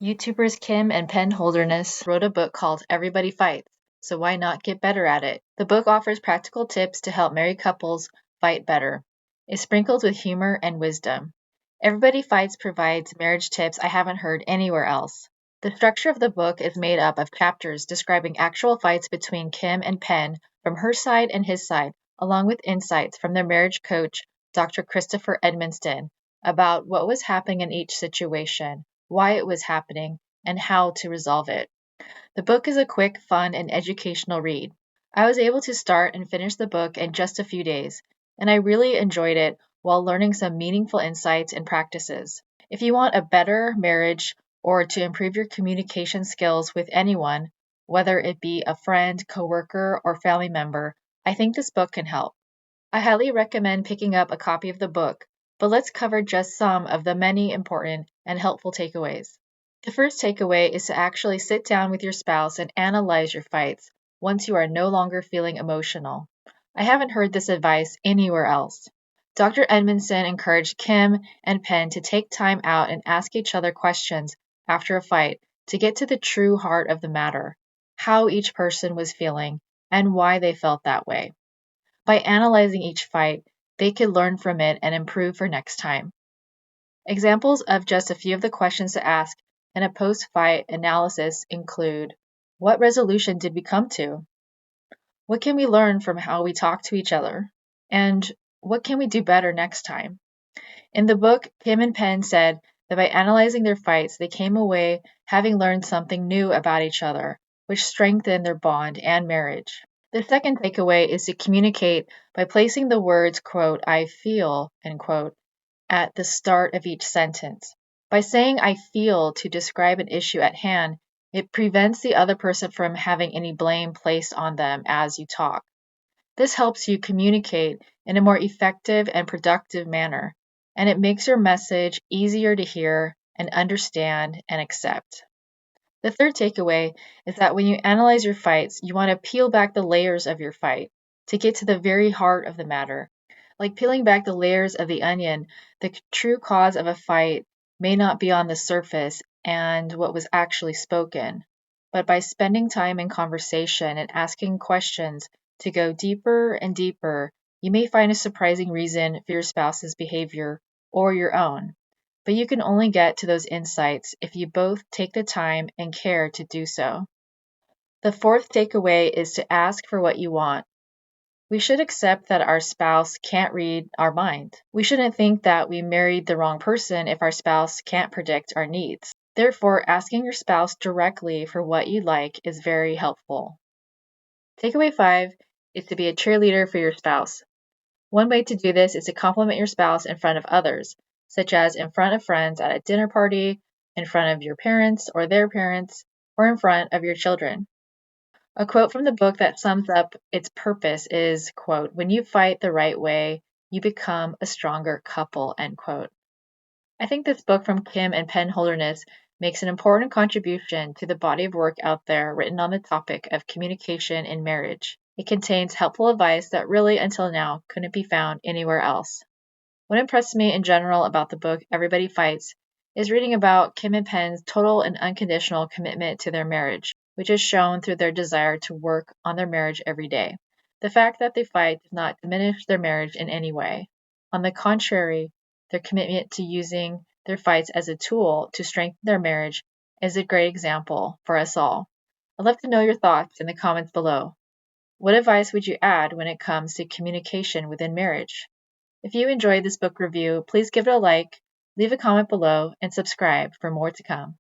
YouTubers Kim and Penn Holderness wrote a book called Everybody Fights, so why not get better at it? The book offers practical tips to help married couples fight better. It's sprinkled with humor and wisdom. Everybody Fights provides marriage tips I haven't heard anywhere else. The structure of the book is made up of chapters describing actual fights between Kim and Penn from her side and his side, along with insights from their marriage coach, Dr. Christopher Edmonston, about what was happening in each situation, why it was happening, and how to resolve it. The book is a quick, fun, and educational read. I was able to start and finish the book in just a few days, and I really enjoyed it while learning some meaningful insights and practices. If you want a better marriage or to improve your communication skills with anyone, whether it be a friend, coworker, or family member, I think this book can help. I highly recommend picking up a copy of the book, but let's cover just some of the many important and helpful takeaways. The first takeaway is to actually sit down with your spouse and analyze your fights once you are no longer feeling emotional. I haven't heard this advice anywhere else. Dr. Edmondson encouraged Kim and Penn to take time out and ask each other questions after a fight to get to the true heart of the matter, how each person was feeling, and why they felt that way. By analyzing each fight, they could learn from it and improve for next time. Examples of just a few of the questions to ask in a post-fight analysis include: what resolution did we come to? What can we learn from how we talk to each other? And what can we do better next time? In the book, Kim and Penn said that by analyzing their fights, they came away having learned something new about each other, which strengthened their bond and marriage. The second takeaway is to communicate by placing the words, quote, "I feel," end quote, at the start of each sentence. By saying "I feel" to describe an issue at hand, it prevents the other person from having any blame placed on them as you talk. This helps you communicate in a more effective and productive manner, and it makes your message easier to hear and understand and accept. The third takeaway is that when you analyze your fights, you want to peel back the layers of your fight to get to the very heart of the matter. Like peeling back the layers of the onion, the true cause of a fight may not be on the surface and what was actually spoken. But by spending time in conversation and asking questions to go deeper and deeper, you may find a surprising reason for your spouse's behavior or your own. But you can only get to those insights if you both take the time and care to do so. The fourth takeaway is to ask for what you want. We should accept that our spouse can't read our mind. We shouldn't think that we married the wrong person if our spouse can't predict our needs. Therefore, asking your spouse directly for what you'd like is very helpful. Takeaway 5 is to be a cheerleader for your spouse. One way to do this is to compliment your spouse in front of others, such as in front of friends at a dinner party, in front of your parents or their parents, or in front of your children. A quote from the book that sums up its purpose is, quote, "When you fight the right way, you become a stronger couple," end quote. I think this book from Kim and Penn Holderness makes an important contribution to the body of work out there written on the topic of communication in marriage. It contains helpful advice that really, until now, couldn't be found anywhere else. What impressed me in general about the book Everybody Fights is reading about Kim and Penn's total and unconditional commitment to their marriage, which is shown through their desire to work on their marriage every day. The fact that they fight does not diminish their marriage in any way. On the contrary, their commitment to using their fights as a tool to strengthen their marriage is a great example for us all. I'd love to know your thoughts in the comments below. What advice would you add when it comes to communication within marriage? If you enjoyed this book review, please give it a like, leave a comment below, and subscribe for more to come.